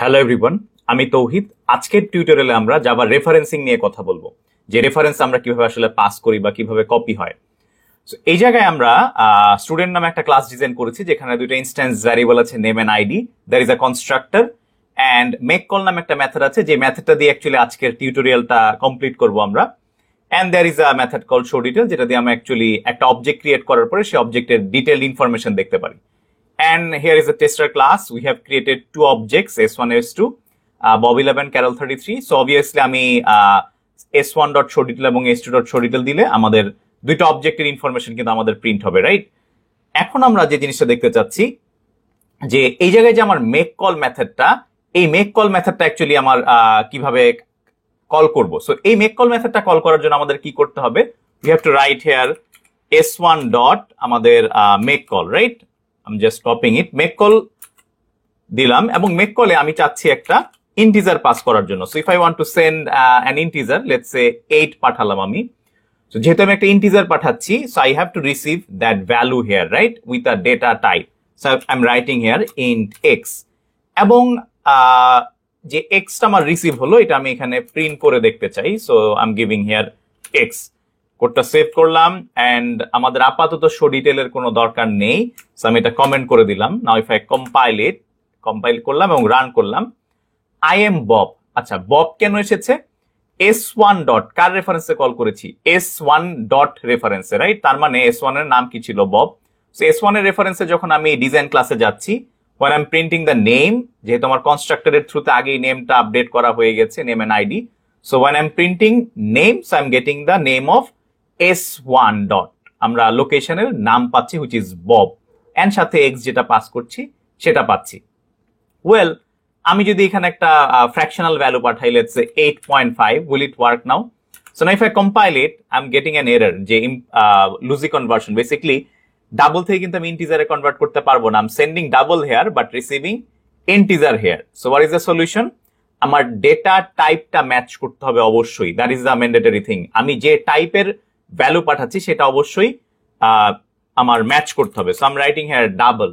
Hello everyone, আমি তৌহিদ। আজকের টিউটোরিয়ালে আমরা জাভা রেফারেন্সিং নিয়ে কথা বলবো, যে রেফারেন্স আমরা কিভাবে আসলে পাস করি বা কিভাবে কপি হয়। So, এই জায়গায় আমরা স্টুডেন্ট নামে একটা ক্লাস ডিজাইন করেছি, যেখানে দুইটা ইনস্ট্যান্স ভ্যারিয়েবল আছে, name and ID. There is a constructor and make call নামে একটা মেথড আছে, যে মেথডটা দিয়ে অ্যাকচুয়ালি আজকের টিউটোরিয়ালটা কমপ্লিট করবো আমরা। And there is a method call show detail, যেটা দিয়ে আমরা অ্যাকচুয়ালি একটা অবজেক্ট ক্রিয়েট করার পরে সেই অবজেক্টের ডিটেইলড ইনফরমেশন দেখতে পারি। And here is a tester class. We have created two objects, S1, S2, Bob11, Carol33. So obviously আমি S1.showDetail এবং S2.showDetail দিলে আমাদের দুইটা অবজেক্টের ইনফরমেশন কিন্তু আমাদের প্রিন্ট হবে, রাইট? এখন আমরা যে জিনিসটা দেখতে চাচ্ছি, যে এই জায়গায় যে আমার মেক কল মেথডটা, এই মেক কল মেথডটা অ্যাকচুয়ালি আমার কিভাবে কল করব। সো এই মেক কল মেথডটা কল করার জন্য আমাদের কি করতে হবে? We have to write here S1 dot আমাদের make call, right? I'm just copying it. make call দিলাম, এবং make call এ আমি চাচ্ছি একটা ইন্টিজার পাস করার জন্য। So if I want to send an integer, let's say 8 পাঠালাম আমি। So যেহেতু আমি একটা ইন্টিজার পাঠাচ্ছি, so I have to receive that value here, right? With a data type. So I'm writing here int x. এবং যে x টা আমার রিসিভ হলো, এটা আমি এখানে প্রিন্ট করে দেখতে চাই। So I'm giving here x. কোডটা সেভ করলাম, এন্ড আমাদের আপাতত শো ডিটেইলের কোনো দরকার নেই। সো আমি এটা কমেন্ট করে দিলাম। নাও ইফ আই কম্পাইল করলাম এবং রান করলাম, আই এম বব। আচ্ছা, বব কেন এসেছে? S1 ডট কার রেফারেন্সে কল করেছি? S1 dot রেফারেন্সে, right? তার মানে S1 এর নাম কি ছিল? বব। সো S1 এর রেফারেন্সে যখন আমি ডিজাইন ক্লাসে যাচ্ছি, when I'm printing the name, যেহেতু আমার কনস্ট্রাক্টরের থ্রুতে আগেই নেমটা আপডেট করা হয়ে গেছে, name and ID. So when I'm printing name, so I'm getting the name of S1 dot, আমরা লোকেশনের নাম পাচ্ছি, হুইচ ইজ বব, এন্ড সাথে এক্স যেটা পাস করছি সেটা পাচ্ছি। ওয়েল, আমি যদি এখানে একটা ফ্র্যাকশনাল ভ্যালু পাঠাই, let's say 8.5, will it work now? So now if I compile it, I am getting an error, যে লুজি কনভার্সন। বেসিক্যালি ডাবল থেকে কিন্তু আমি ইন্টিজারে কনভার্ট করতে পারবো না। I am sending double here but receiving integer here. So what is the solution? আমার data টাইপটা match করতে হবে অবশ্যই। That is the mandatory thing. আমি যে টাইপের ভ্যালু পাঠাচ্ছি সেটা অবশ্যই আমার ম্যাচ করতে হবে। So I am writing here double.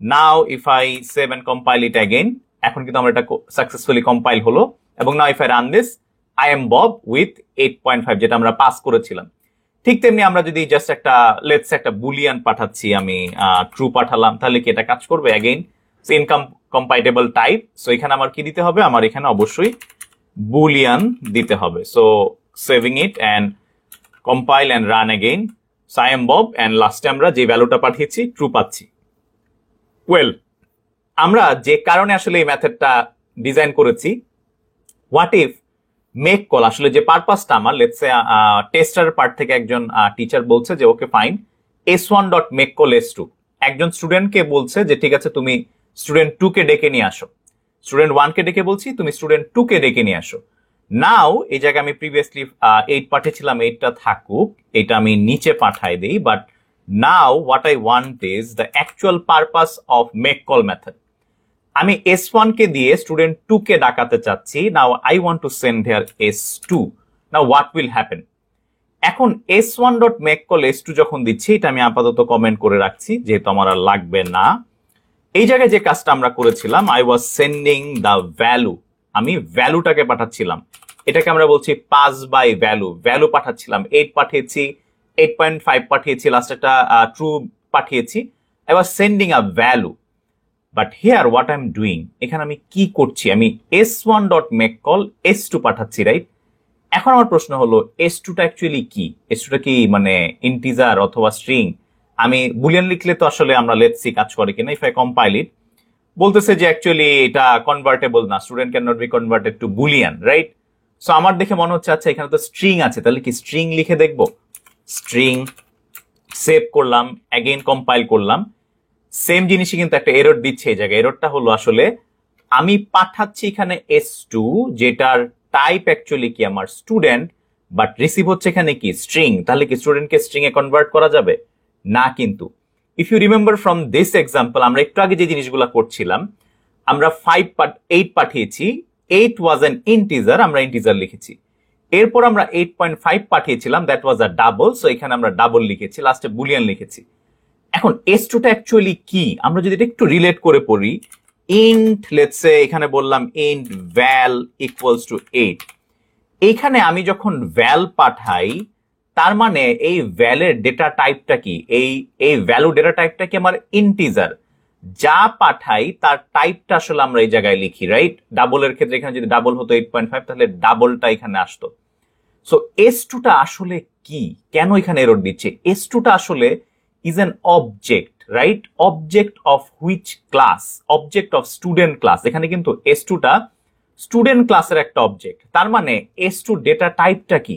Now if I save and compile it again, এখন কিন্তু আমরা এটা সাকসেসফুলি কম্পাইল হলো, এবং now if I run this, I am Bob with 8.5, যেটা আমরা পাস করেছিলাম। ঠিক তেমনি আমরা যদি জাস্ট একটা লেটস একটা বুলিয়ান পাঠাচ্ছি, আমি ট্রু পাঠালাম, তাহলে কি এটা কাজ করবে? Again same compatible type. So এখানে আমার কি দিতে হবে? আমার এখানে অবশ্যই বুলিয়ান দিতে হবে। So saving it and compile and run again. So I am Bob, and লাস্টে আমরা যে ভ্যালুটা পাঠিয়েছি ট্রু পাচ্ছি। ওয়েল, আমরা যে কারণে আসলে এই মেথডটা ডিজাইন করেছি, হোয়াট ইফ মেক কল আসলে যে পারপাসটা আমার, লেটস সে টেস্টার পার্ট থেকে একজন টিচার বলছে যে okay fine, S1 dot make call S2, একজন স্টুডেন্টকে বলছে যে ঠিক আছে, তুমি স্টুডেন্ট 2 কে ডেকে নিয়ে আসো। স্টুডেন্ট 1 কে ডেকে বলছি, তুমি স্টুডেন্ট 2 কে ডেকে নিয়ে আসো। নাও এই জায়গায় আমি প্রিভিয়াসলি 8 পাঠিয়েছিলাম, 8টা থাকুক, এটা আমি নিচে পাঠাই দেই। But now what I want is the actual purpose of make call method. আমি S1 কে দিয়ে স্টুডেন্ট 2 কে ডাকাতে চাচ্ছি। নাও I want to send here S2। Now what will happen? এখন S1 dot make call S2 যখন দিচ্ছি, এটা আমি আপাতত কমেন্ট করে রাখছি, যেহেতু আমার আর লাগবে না। এই জায়গায় যে কাজটা আমরা করেছিলাম, I was sending the value, আমি ভ্যালুটাকে পাঠাচ্ছিলাম। এটাকে আমরা বলছি পাস বাই ভ্যালু। ভ্যালু পাঠাচ্ছিলাম, 8 পাঠিয়েছি, 8.5 পাঠিয়েছি, লাস্ট একটা ট্রু পাঠিয়েছি। I was sending a value. But here what I am doing, এখানে আমি কি করছি? আমি S1 dot make call S2 পাঠাচ্ছি, রাইট? এখন আমার প্রশ্ন হলো, S2 টা অ্যাকচুয়ালি কি? S2 টা কি মানে ইন্টিজার অথবা স্ট্রিং? আমি বুলিয়ান লিখলে তো আসলে আমরা লেটস সি কাজ করে কিনা। ইফ আই কম্পাইল ইট, বলতেছে যে অ্যাকচুয়ালি এটা কনভার্টেবল না, student can not be converted to Boolean, right? So আমার দেখে মনে হচ্ছে আচ্ছা এখানে তো স্ট্রিং আছে, তাহলে কি স্ট্রিং লিখে দেখবো? স্ট্রিং সেভ করলাম, অ্যাগেইন কম্পাইল করলাম, সেম জিনিসই কিন্তু একটা এরর দিচ্ছে এই জায়গায়। এররটা হলো আসলে আমি পাঠাচ্ছি এখানে S2, যেটার টাইপ অ্যাকচুয়ালি কি আমার স্টুডেন্ট, বাট রিসিভ হচ্ছে এখানে কি স্ট্রিং। তাহলে কি স্টুডেন্টকে স্ট্রিং এ কনভার্ট করা যাবে না? কিন্তু if you remember from this example, আমরা একটু আগে যে জিনিসগুলো করছিলাম, আমরা 8 পাঠিয়েছি, 8 ওয়াজ অ্যান ইন্টিজার, আমরা ইন্টিজার লিখেছি। এরপর আমরা 8.5 পাঠিয়েছিলাম, that was a double, so এখানে আমরা ডাবল লিখেছি, লাস্টে বুলিয়ান লিখেছি। এখন S2 টা অ্যাকচুয়ালি কি? আমরা যদি এটা একটু রিলেট করে পড়ি, ইন্ট লেটস সে এখানে বললাম ইন্ট ভ্যাল ইকুয়ালস টু 8। এইখানে আমি যখন ভ্যাল পাঠাই তার মানে এই ভ্যালের ডেটা টাইপটা কি, এই ভ্যালু ডেটা টাইপটা কি আমার ইন্টিজার। যা পাঠাই তার টাইপটা আসলে আমরা এই জায়গায় লিখি, রাইট? ডাবলের ক্ষেত্রে এখানে যদি ডাবল হতো 8.5 তাহলে ডাবলটা এখানে আসতো। সো S2 টা আসলে কি, কেন এখানে এরর দিচ্ছে? S2 টা আসলে is an object, right? Object of which class? Object of student class. এখানে কিন্তু S2 টা স্টুডেন্ট ক্লাসের একটা অবজেক্ট। তার মানে S2 ডেটা টাইপটা কি?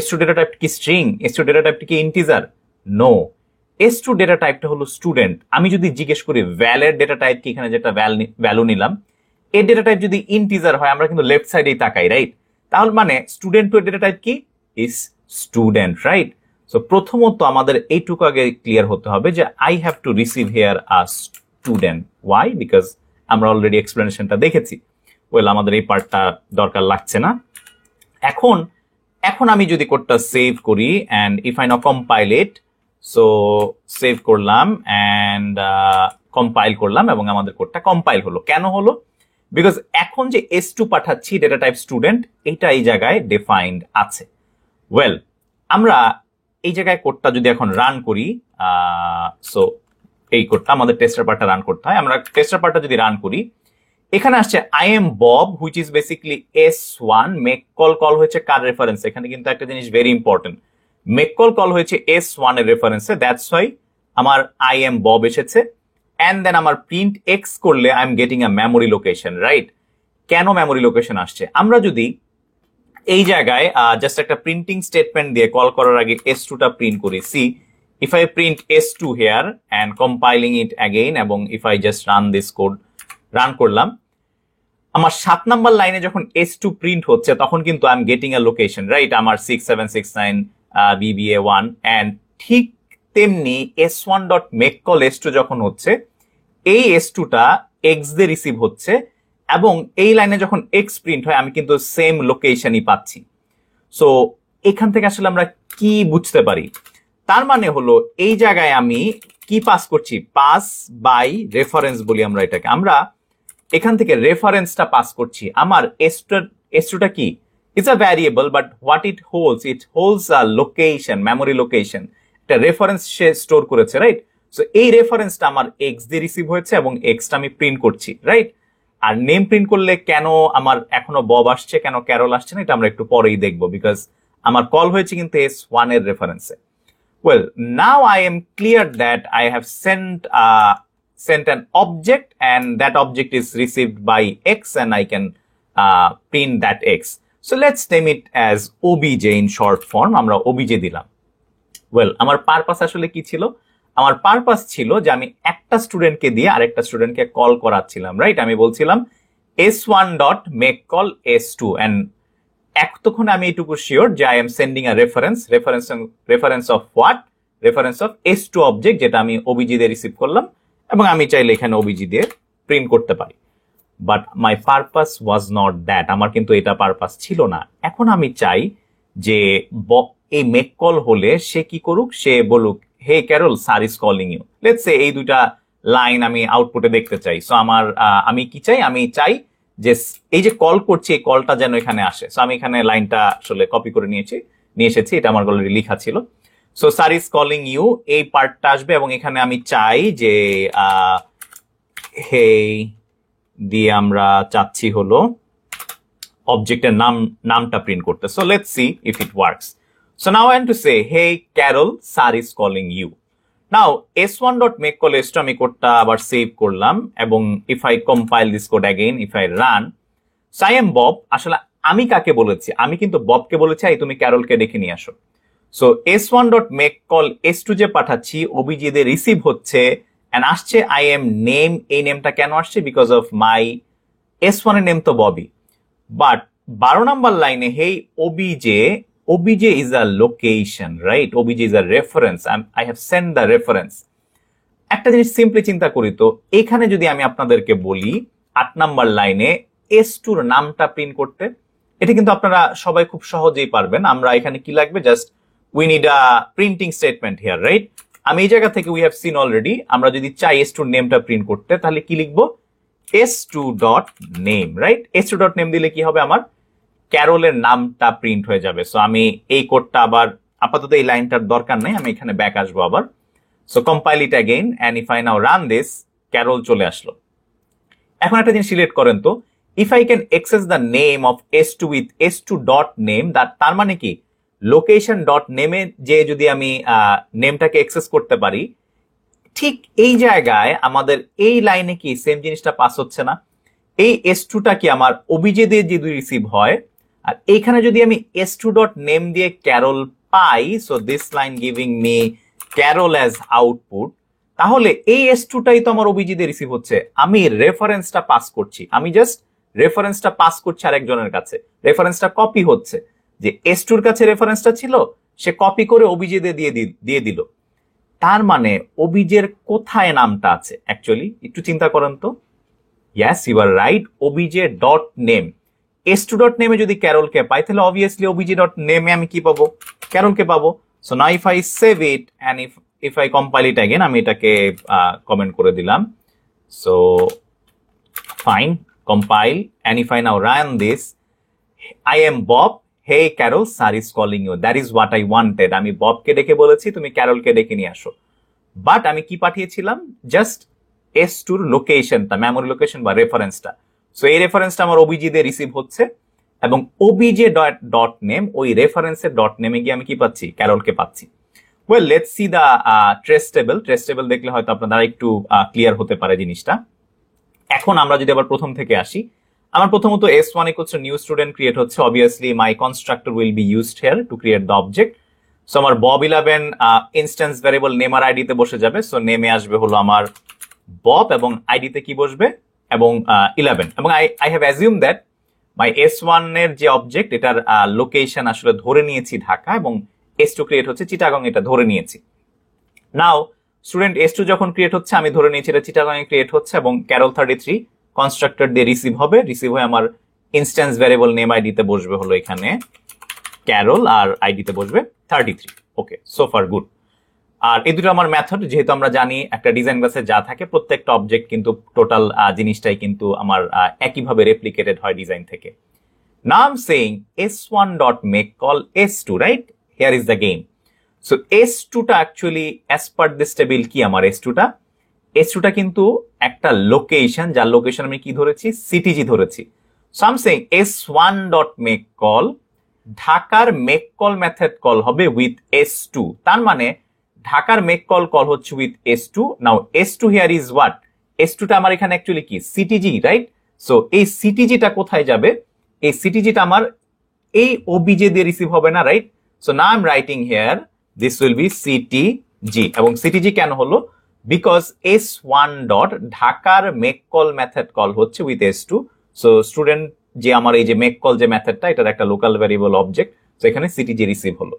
S2 ডেটা টাইপ কি স্ট্রিং? S2 ডেটা টাইপটা কি ইন্টিজার? নো, S2 ডেটা টাইপটা হলো স্টুডেন্ট। আমি যদি জিজ্ঞেস করি ভ্যালের ডেটা টাইপ কি, এখানে যেটা ভ্যালু নিলাম এর ডেটা টাইপ যদি ইন্টিজার হয় আমরা কিন্তু লেফট সাইডেই তাকাই, রাইট? তাহলে মানে স্টুডেন্ট টু ডেটা টাইপ কি? Is student, right? সো প্রথমত আমাদের এইটুকু আগে ক্লিয়ার হতে হবে যে I have to receive here a student. Why? Because আমরা অলরেডি এক্সপ্লেনেশনটা দেখেছি। ওয়েল, আমাদের এই পার্টটা দরকার লাগছে না। এখন আমি যদি কোডটা সেভ করি and if I now compile it, so save করলাম অ্যান্ড কম্পাইল করলাম এবং আমাদের কোডটা কম্পাইল হলো। কেন হলো? বিকজ এখন যে S2 পাঠাচ্ছি ডেটা টাইপ স্টুডেন্ট, এটা এই জায়গায় ডিফাইন্ড আছে। ওয়েল, আমরা এই জায়গায় কোডটা যদি এখন রান করি, সো এই কোডটা আমাদের টেস্টার পার্টটা রান করতে হয়। আমরা টেস্টার পার্টটা যদি রান করি, এখানে আসছে I am Bob which is basically S1। Make call হয়েছে কার রেফারেন্স? এখানে কিন্তু একটা জিনিস ভেরি ইম্পর্টেন্ট, মেক কল হয়েছে S1 এর রেফারেন্সে, দ্যাটস ওয়াই আমার আই এম বব এসেছে। অ্যান্ড দেন আমার প্রিন্ট এক্স করলে I am getting a memory location, right? কেন মেমোরি লোকেশন আসছে? আমরা যদি এই জায়গায় জাস্ট একটা প্রিন্টিং স্টেটমেন্ট দিয়ে কল করার আগে S2 টা প্রিন্ট করি, see if I print S2 here and compiling it again এবং if I just run this code, run করলাম, আমার 7 নাম্বার লাইনে যখন S2 প্রিন্ট হচ্ছে তখন কিন্তু I am getting a location, right? আমার 6769 BBA1। অ্যান্ড ঠিক তেমনি S1 dot make call S2 যখন হচ্ছে, এই S2 টা X দিয়ে রিসিভ হচ্ছে এবং এই লাইনে যখন X প্রিন্ট হয় আমি কিন্তু সেম লোকেশনই পাচ্ছি। সো এখান থেকে আসলে আমরা কি বুঝতে পারি? তার মানে হলো এই জায়গায় আমি কি পাস করছি? পাস বাই রেফারেন্স বলি আমরা এটাকে। আমরা এখান থেকে রেফারেন্সটা পাস করছি। আমার S2 টা কি? It's a variable, but what it holds a location, memory location. একটা রেফারেন্স সে স্টোর করেছে, রাইট? সো এই রেফারেন্সটা আমার X দিয়ে রিসিভ হয়েছে এবং Xটা আমি প্রিন্ট করছি, রাইট? আর নেম প্রিন্ট করলে কেন আমার এখনো বব আসছে, কেন ক্যারল আসছে না, এটা আমরা একটু পরেই দেখবো, বিকজ আমার কল হয়েছে কিন্তু S1 এর রেফারেন্সে। Well, now I am clear that I have sent an object and that object is received by X and I can print that X. So let's name it as OBJ in short form. আমরা OBJ দিলাম। Well, আমার purpose আসলে কি ছিল? আমার purpose ছিল যে আমি একটা স্টুডেন্টকে দিয়ে আরেকটা স্টুডেন্টকে কল করাচ্ছিলাম, রাইট? আমি বলছিলাম S1 dot make call S2 and এতক্ষণ আমি এটুকু শিওর যে I am sending a reference of what? Reference of S2 object, যেটা আমি ওবিজি দিয়ে রিসিভ করলাম এবং আমি চাইলে এখানে ওবিজি দিয়ে প্রিন্ট করতে পারি। But my purpose was not that. আমার কিন্তু এটা পারপাস ছিল না। এখন আমি চাই যে এই মেক কল হলে সে কি করুক? সে বলুক hey Carol, sir is calling you. Let's say এই দুইটা লাইন আমি আউটপুটে দেখতে চাই। সো আমি কি চাই? আমি চাই যে এই যে কল করছি এই কলটা যেন এখানে আসে। সো আমি এখানে লাইনটা আসলে কপি করে নিয়ে এসেছি, এটা আমার অলরেডি লেখা ছিল। So sir is calling you, এই পার্টটা আসবে এবং এখানে আমি চাই যে হে দিয়ে আমরা চাচ্ছি হলো অবজেক্টের নামটা প্রিন্ট করতে। So let's see if it works. So now I want to say hey Carol, sir is calling you. Now S1 dot make call S2 আমি কোডটা আবার সেভ করলাম এবং if I compile this code again, if I run, so I am Bob. আসলে আমি কাকে বলেছি? আমি কিন্তু ববকে বলেছি এই তুমি ক্যারলকে ডেকে নিয়ে আসো। So S1 dot make call S2 যে পাঠাচ্ছি ওবিজি দিয়ে রিসিভ হচ্ছে এন্ড আসছে আই এম নেম। এই নেমটা কেন আসছে? বিকজ অফ মাই S1 এর নেম তো ববি। বাট 12 নাম্বার লাইনে হেই OBJ is a location, right? OBJ is a reference. I have sent the reference. একটা জিনিস সিম্পলি চিন্তা করি তো, এখানে যদি আমি আপনাদেরকে বলি 8 নাম্বার লাইনে S2 এর নামটা প্রিন্ট করতে, এটা কিন্তু আপনারা সবাই খুব সহজেই পারবেন। আমরা এখানে কি লাগবে? Just we need a printing statement here, right? আমি এই জায়গা থেকে উই হ্যাভ সিন অলরেডি, আমরা যদি চাই S2 এর নেমটা প্রিন্ট করতে তাহলে কি লিখবো? s2.name, right? s2.name দিলে কি হবে, আমার ক্যারলের নামটা প্রিন্ট হয়ে যাবে। সো আমি এই কোডটা আবার, আপাতত এই লাইনটার দরকার নেই, আমি এখানে ব্যাক আসবো আবার। So compile it again and if I now run this, Carol চলে আসলো। এখন একটা জিনিস সিলেক্ট করেন তো, if I can access the name of s2 with s2.name, তার মানে কি লোকেশন ডট নেমে যে যদি আমি নেমটাকে এক্সেস করতে পারি, ঠিক এই জায়গায় আমাদের এই লাইনে কি সেম জিনিসটা পাস হচ্ছে না? এই s2টা কি আমার ওবিজে দিয়ে যদি রিসিভ হয়, আর এইখানে যদি আমি s2.name দিয়ে ক্যারল পাই, so this line giving me Carol as output, তাহলে এই s2টাই তো আমার ওবিজে দিয়ে রিসিভ হচ্ছে। আমি রেফারেন্সটা পাস করছি, আমি জাস্ট রেফারেন্সটা পাস করছি আরেকজনের কাছে, রেফারেন্সটা কপি হচ্ছে। যে s2 কাছে রেফারেন্সটা ছিল, সে কপি করে ওবিজে দিয়ে দিল। তার মানে ওবিজের কোথায় নামটা আছে অ্যাকচুয়ালি, একটু চিন্তা করেন তো। Yes, you are right, OBJ dot name. s2.name যদি ক্যারলকে পাই, তাহলে অবভিয়াসলি ওবিজে ডট নেমে আমি কি পাবো, ক্যারলকে পাবো। So now if I save it and if I compile it again, আমি এটাকে কমেন্ট করে দিলাম। So fine, compile and if I now run this, I am Bob, hey Carol, sir is calling you, that is what I wanted. আমি ববকে ডেকে বলেছি তুমি ক্যারলকে ডেকে নিয়ে আসো, বাট আমি কি পাঠিয়েছিলাম, জাস্ট s2 লোকেশনটা, মেমোরি লোকেশন বা রেফারেন্সটা। সো এই রেফারেন্সটা আমার ওবিজি দিয়ে রিসিভ হচ্ছে, এবং ওবিজে ডট নেম, ওই রেফারেন্সের ডট নেমে গিয়ে আমি কি পাচ্ছি, ক্যারলকে পাচ্ছি। Well, let's see the trace table. Trace table দেখলে হয়তো আপনারা একটু ক্লিয়ার হতে পারে জিনিসটা। এখন আমরা যদি আবার প্রথম থেকে আসি, আমার প্রথমত s1 equals to new student create হচ্ছে, obviously my constructor will be used here to create the object. So আমার bob11 ইনস্ট্যান্স ভ্যারিয়েবল নেম আর আইডি তে বসে যাবে। সো নেমে আসবে হলো আমার বব, এবং আইডি তে কি বসবে, এবং 11, এবং I have assume that my s1 এর যে অবজেক্ট, এটার লোকেশন আসলে ধরে নিয়েছি ঢাকা, এবং s2 ক্রিয়েট হচ্ছে চিটাগং, এটা ধরে নিয়েছি। নাও স্টুডেন্ট s2 যখন ক্রিয়েট হচ্ছে, আমি ধরে নিয়েছি এটা চিটাগং এ ক্রিয়েট হচ্ছে, এবং ক্যারল 33 কনস্ট্রাক্টর দিয়ে রিসিভ হবে, রিসিভ হয়ে আমার ইনস্ট্যান্স ভ্যারিয়েবল নেম আইডি তে বসবে হলো এখানে ক্যারল, আর আইডি তে বসবে 33। ওকে, সো ফার গুড। আর এই দুটো আমার মেথড, যেহেতু আমরা জানি একটা ডিজাইন ক্লাসে যা থাকে প্রত্যেকটা অবজেক্ট কিন্তু টোটাল জিনিসটাই কিন্তু আমার একইভাবে রেপ্লিকেটেড হয় ডিজাইন থেকে। Now I am saying s1.make call s2, right? Here is the game. So s2 টা actually as per this table কি, আমার s2 টা কিন্তু একটা লোকেশন, যার লোকেশন আমি কি ধরেছি, সিটিজি ধরেছি। So I am saying s1.make call, ঢাকার মেক কল মেথড কল হবে উইথ s2। তার মানে ঢাকার মেক কল কল হচ্ছে with s2। Now s2 here is what, s2 টা আমার এখানে অ্যাকচুয়ালি কি, সিটিজি, রাইট? সো এই সিটিজিটা কোথায় যাবে, এই সিটিজিটা আমার এই ওবিজে দিয়ে রিসিভ হবে না, right? So now I am writing here this will be CTG, এবং সিটিজি কেন হলো, বিকজ s1 ডট ঢাকার মেক কল মেথড কল হচ্ছে উইথ s2। সো স্টুডেন্ট যে আমার এই যে মেক কল যে মেথডটা, এটার একটা লোকাল ভ্যারিয়েবল অবজেক্ট, তো এখানে সিটিজি রিসিভ হলো।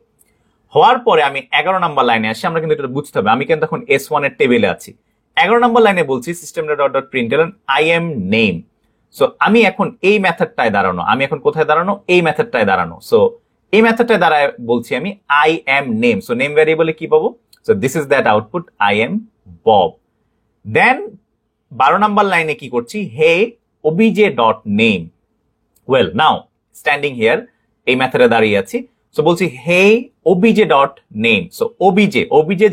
হওয়ার পরে আমি 11 নম্বর লাইনে আসি, আমরা কিন্তু এটা বুঝতে হবে, আমি কিন্তু এখন s1 এর টেবিলে আছি। 11 নম্বর লাইনে বলছি system.out.println I am name। So আমি এখন এই মেথডটায় দাঁড়ানো, আমি এখন কোথায় দাঁড়ানো, এই মেথডটায় দাঁড়ানো। সো এই মেথডটায় দাঁড়ায় বলছি আমি I am name। So name ভ্যারিয়েবলে কি পাবো, so this is that output, I am Bob। দেন 12 নম্বর লাইনে কি করছি, হে obj.name। Well, now standing here, এই মেথডে দাঁড়িয়ে আছি। সো বলছি হে obj.name। সো obj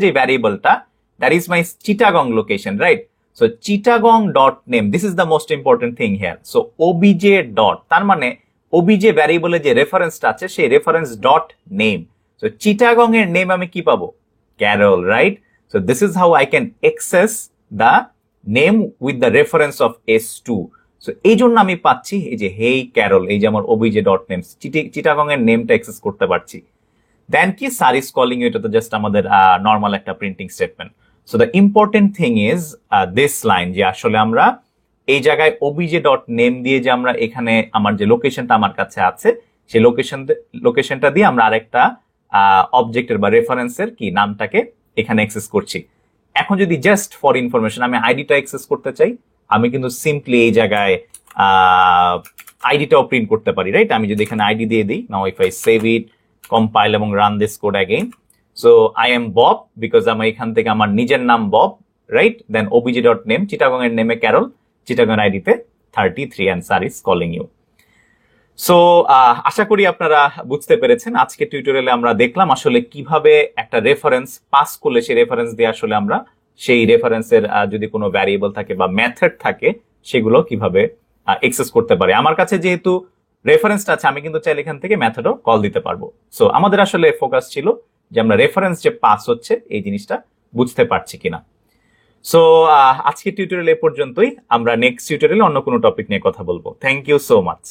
যে ভ্যারিয়েবলটা, that is my Chittagong location, right? So Chittagong dot name, this is the most important thing here. So obj dot, তার মানে obj ভ্যারিয়েবলে যে রেফারেন্সটা আছে, সেই reference dot name. So Chittagong এর নেম আমি কি পাবো, Carol, right? So this is how I can access the name with the reference of s2। So এই জন্য আমি পাচ্ছি এই যে হেই ক্যারল, এই যে আমার ওবিজে ডট নেম, চিটাগং এর নেমটা অ্যাক্সেস করতে পারছি। দেন কি, স্যার ইজ কলিং ইউ, এটা তো জাস্ট আমাদের নর্মাল একটা printing statement. So the important thing is this line, যে আসলে আমরা এই জায়গায় ওবিজে ডট নেম দিয়ে যে আমরা এখানে আমার যে লোকেশনটা আমার কাছে আছে, সেই লোকেশনটা দিয়ে আমরা আরেকটা অবজেক্টের বা রেফারেন্সের কি নামটাকে এখানে অ্যাক্সেস করছি। এখন যদি জাস্ট ফর ইনফরমেশন আমি আইডিটা অ্যাক্সেস করতে চাই, আমি কিন্তু সিম্পলি এই জায়গায় আইডিটাও প্রিন্ট করতে পারি, রাইট? আমি যদি এখানে আইডি দিয়ে দিই, now if I save it, compile এবং run this code again. So I am Bob, because আমি এখান থেকে আমার নিজের নাম বব, রাইট? দেন obj.name, চিটাগং এর নেমে ক্যারল, চিটাগং আইডিতে 33 answer is calling you. So আশা করি আপনারা বুঝতে পেরেছেন। আজকে টিউটোরিয়ালে আমরা দেখলাম আসলে কিভাবে একটা রেফারেন্স পাস করলে সেই রেফারেন্স দিয়ে আসলে আমরা সেই রেফারেন্সের যদি কোনো ভ্যারিয়েবল থাকে বা মেথড থাকে সেগুলো কিভাবে এক্সেস করতে পারে। আমার কাছে যেহেতু রেফারেন্সটা আছে আমি কিন্তু চাইলে এখান থেকে মেথডও কল দিতে পারবো। সো আমাদের আসলে ফোকাস ছিল যে আমরা রেফারেন্স যে পাস হচ্ছে এই জিনিসটা বুঝতে পারছি কিনা। সো আজকে টিউটোরিয়াল এ পর্যন্তই। আমরা নেক্সট টিউটোরিয়ালে অন্য কোনো টপিক নিয়ে কথা বলবো। Thank you so much.